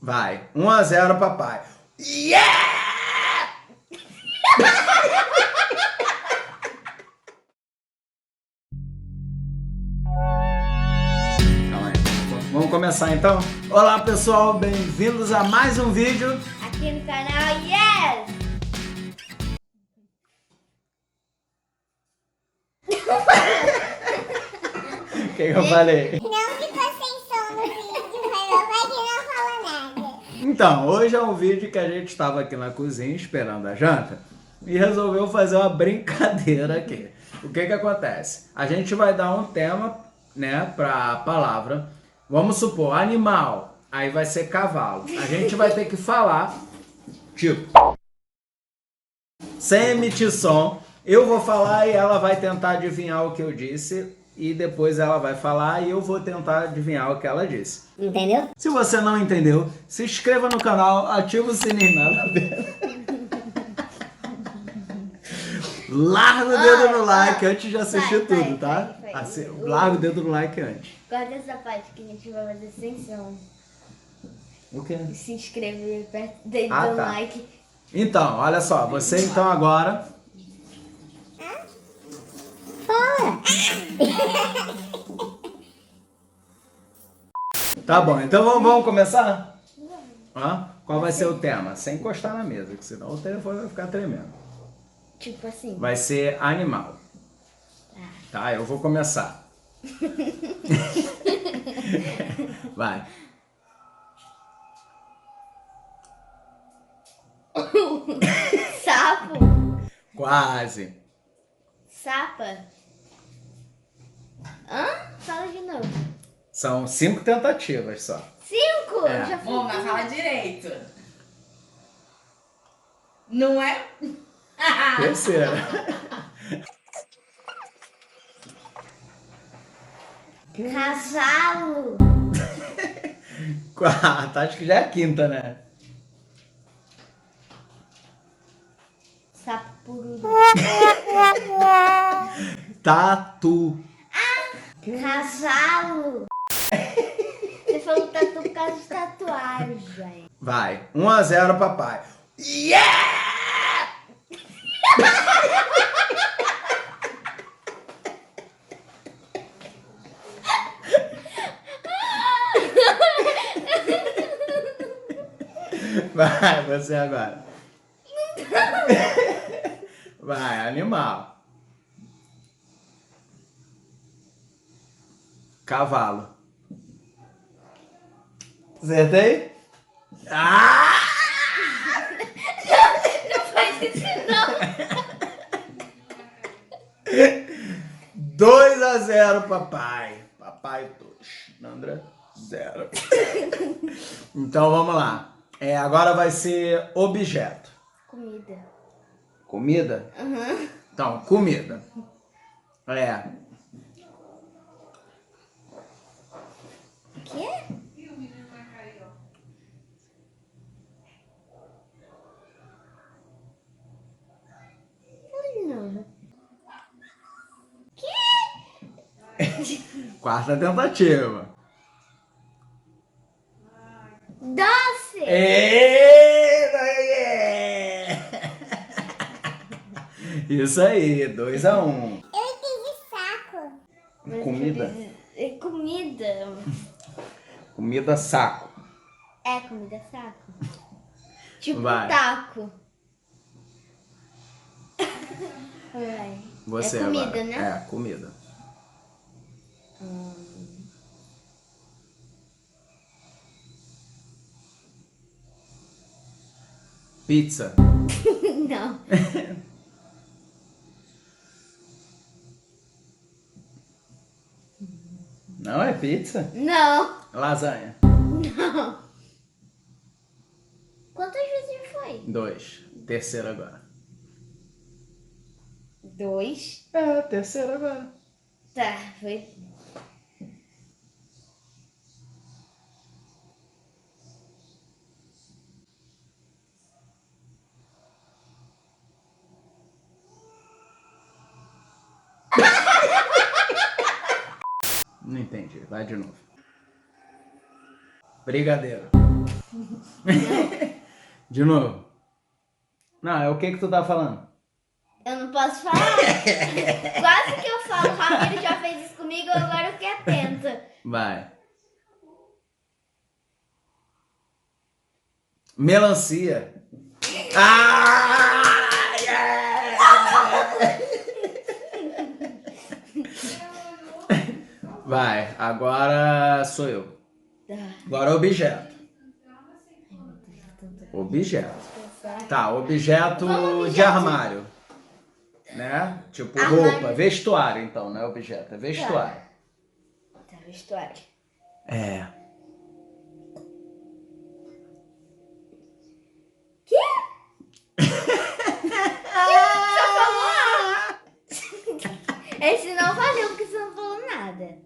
Vai. 1-0 papai. Yeah! Calma aí. Vamos começar então? Olá pessoal, bem-vindos a mais um vídeo aqui no canal Yes! O que eu falei? Não ficou sem som no vídeo, mas meu pai que não fala nada. Então, hoje é um vídeo que a gente estava aqui na cozinha esperando a janta e resolveu fazer uma brincadeira aqui. O que que acontece? A gente vai dar um tema, né, pra palavra. Vamos supor, animal, aí vai ser cavalo. A gente vai ter que falar, tipo, sem emitir som. Eu vou falar e ela vai tentar adivinhar o que eu disse. E depois ela vai falar e eu vou tentar adivinhar o que ela disse. Entendeu? Se você não entendeu, se inscreva no canal, ativa o sininho, nada a ver. Larga o dedo no like antes de assistir tudo, tá? Larga o dedo no like antes. Guarda essa parte que a gente vai fazer sem som. O quê? Se inscrever, aperta o dedo Ah, no tá. like. Então, olha só, você então agora... Tá bom, então vamos começar? Qual vai ser o tema? Sem encostar na mesa, que senão o telefone vai ficar tremendo. Tipo assim. Vai ser animal. Tá, eu vou começar. Vai. Sapo. Quase. Sapa. Hã? Fala de novo. São 5 tentativas só. 5? É. Já fui. Bom, mas fala direito. Não é? Terceira. Cavalo. Quarta, acho que já é a quinta, né? Sapururu. Tatu. Cavalo. Você falou tatu por causa de tatuagem. Vai. 1-0 papai. Yeah! Vai, você agora. Vai, animal. Cavalo. Acertei? Ah! Não faz isso não. 2-0 papai. Papai 2. Nandra 0. Então vamos lá. Agora vai ser objeto. Comida. Comida? Uhum. Então, comida. O quê? Fala de novo. Quarta tentativa. Doce. Isso aí, 2-1. Eu entendi saco. Comida? É comida. Comida saco. É comida saco. Tipo Vai. taco. Vai. Você é comida, agora. né? É, comida. Pizza. Não. Não é pizza? Não. Lasanha. Não. Quantas vezes foi? 2. Terceira agora. 2. É, terceira agora. Tá, foi. Não entendi. Vai de novo. Brigadeiro. De novo. Não, é o que tu tá falando? Eu não posso falar. Quase que eu falo. O Ramiro já fez isso comigo, agora eu fiquei atenta. Vai. Melancia. Ah! Yeah! Vai, agora sou eu. Agora objeto. Objeto. Tá, objeto de armário. Né? Tipo Armário. roupa, vestuário então, não é objeto, é vestuário. Tá, vestuário. É. Esse não valeu porque você não falou nada.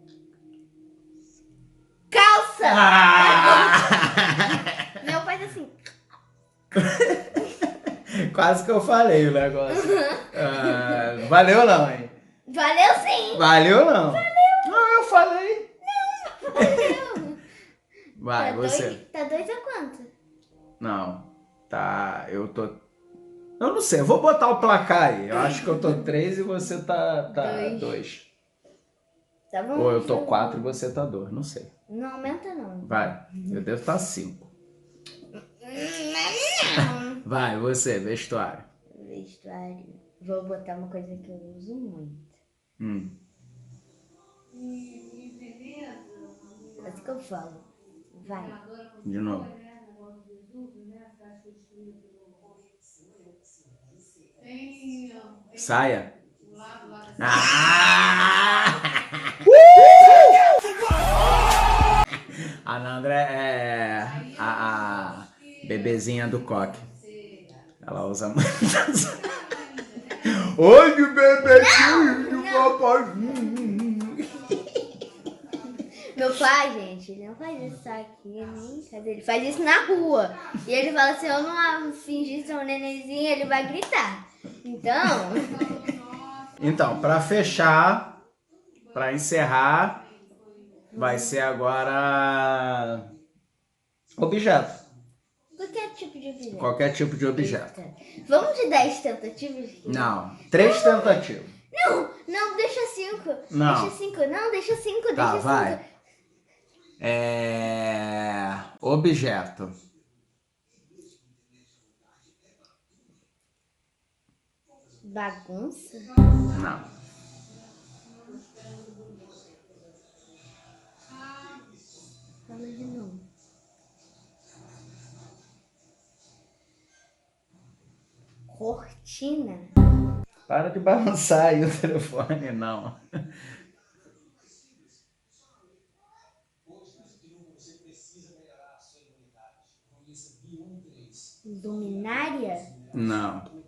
Calça! Ah! Meu pai tá assim. Quase que eu falei o negócio. Ah, valeu não, hein? Valeu sim! Valeu não? Não, eu falei. Valeu! Vai, tá você. Tá 2 a quanto? Não, tá, eu tô... Eu não sei, eu vou botar o placar aí. Eu acho que eu tô 3 e você tá 2. Tá bom? Ou eu tô 4 e você tá 2, não sei. Não aumenta não. Vai, eu devo estar 5. Não. Vai, você, vestuário. Vestuário. Vou botar uma coisa que eu uso muito. É isso que eu falo. Vai. De novo. Saia. Ah! A Nandra é a bebezinha do coque. Ela usa muito. Oi, que bebezinho do papazinho. Meu pai, gente, ele não faz isso aqui nem em casa. Ele faz isso na rua. E ele fala, se eu não fingir ser um nenenzinho, ele vai gritar. Então... Então, pra fechar, pra encerrar, vai ser agora objeto. Qualquer tipo de objeto. Qualquer tipo de objeto. Vamos de 10 tentativas? Não, 3 tentativas. Não, deixa 5. Não. Deixa 5. Não, deixa 5. Tá, Deixa 5. vai. Objeto. Bagunça? Não. Fala de novo. Cortina? Para de balançar aí o telefone, não. Luminária? Não.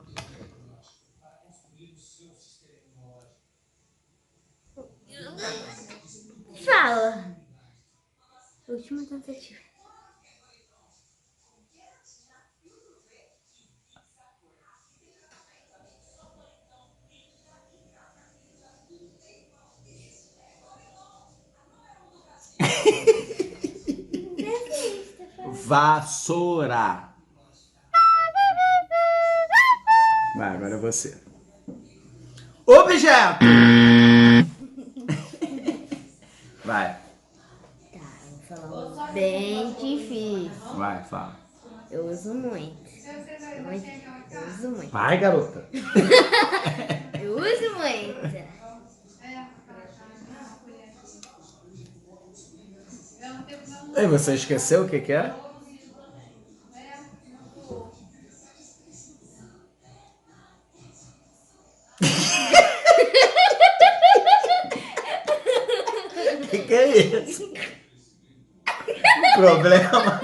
Fala. Última tentativa. Desista, fala. Vassoura. Vai, agora é você. Objeto! Vai. Tá, vou falar um bem difícil. Vai, fala. Eu uso muito. Eu uso muito. Vai, garota. Eu uso muito. E você esqueceu o que que é? Que é isso? Problema?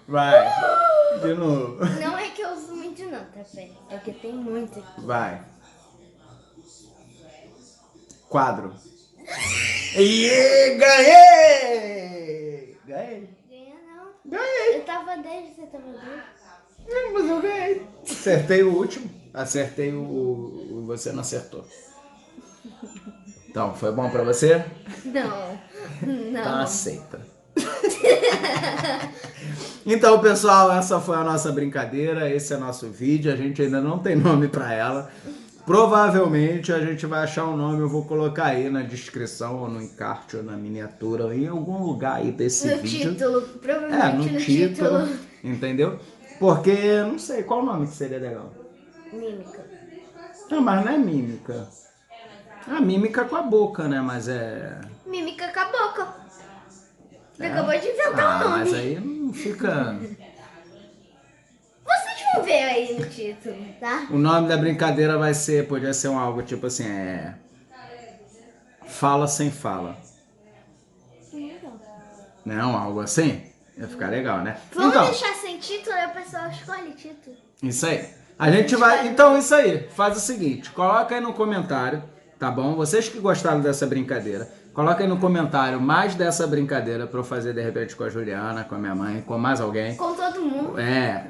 Vai. De novo. Não é que eu uso muito não, tá, Fê? É que tem muito aqui. Vai. Quadro. E ganhei! Ganhei. Ganha não. Ganhei. Eu tava 10, você tava 2. Mas eu ganhei. Acertei o último. Acertei o... Você não acertou. Então, foi bom pra você? Não. Então Não. aceita. Então, pessoal, essa foi a nossa brincadeira. Esse é nosso vídeo. A gente ainda não tem nome pra ela. Provavelmente a gente vai achar um nome. Eu vou colocar aí na descrição, ou no encarte, ou na miniatura, ou em algum lugar aí desse No vídeo. título, provavelmente No no título. título. Entendeu? Porque, não sei, qual nome que seria legal? Mímica. Não, mas não é mímica. A mímica com a boca, né? Mas é... Mímica com a boca. Você É? acabou de inventar um nome. Mas aí não fica... Vocês vão ver aí no título, tá? O nome da brincadeira vai ser, podia ser algo tipo assim, Fala sem fala. Não, algo assim? Ia ficar legal, né? Vamos Então, deixar sem título e o pessoal escolhe título. isso aí. A gente vai... Então, isso aí. Faz o seguinte. Coloca aí no comentário, tá bom? Vocês que gostaram dessa brincadeira, coloca aí no comentário mais dessa brincadeira pra eu fazer, de repente, com a Juliana, com a minha mãe, com mais alguém. Com todo mundo.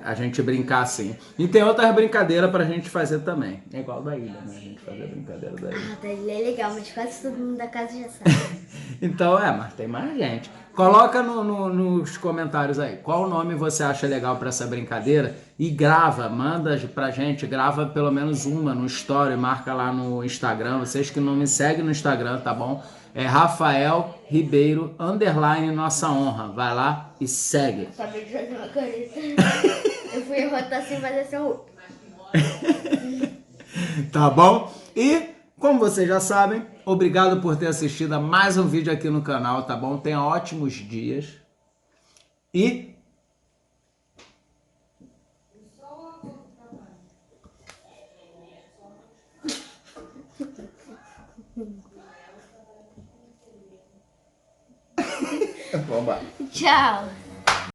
A gente brincar assim. E tem outras brincadeiras pra gente fazer também. É igual da ilha, né? A gente fazer a brincadeira da ilha. Ah, tá, ele é legal, mas quase todo mundo da casa já sabe. Então, mas tem mais gente. Coloca nos comentários aí qual nome você acha legal pra essa brincadeira e grava, manda pra gente, grava pelo menos uma no story, marca lá no Instagram. Vocês que não me seguem no Instagram, tá bom? É Rafael Ribeiro _ Nossa Honra. Vai lá e segue. Acabei de fazer uma careta. Eu fui rotar sem fazer seu. Tá bom? E, como vocês já sabem, obrigado por ter assistido a mais um vídeo aqui no canal, tá bom? Tenha ótimos dias. E... Vamos lá. Tchau.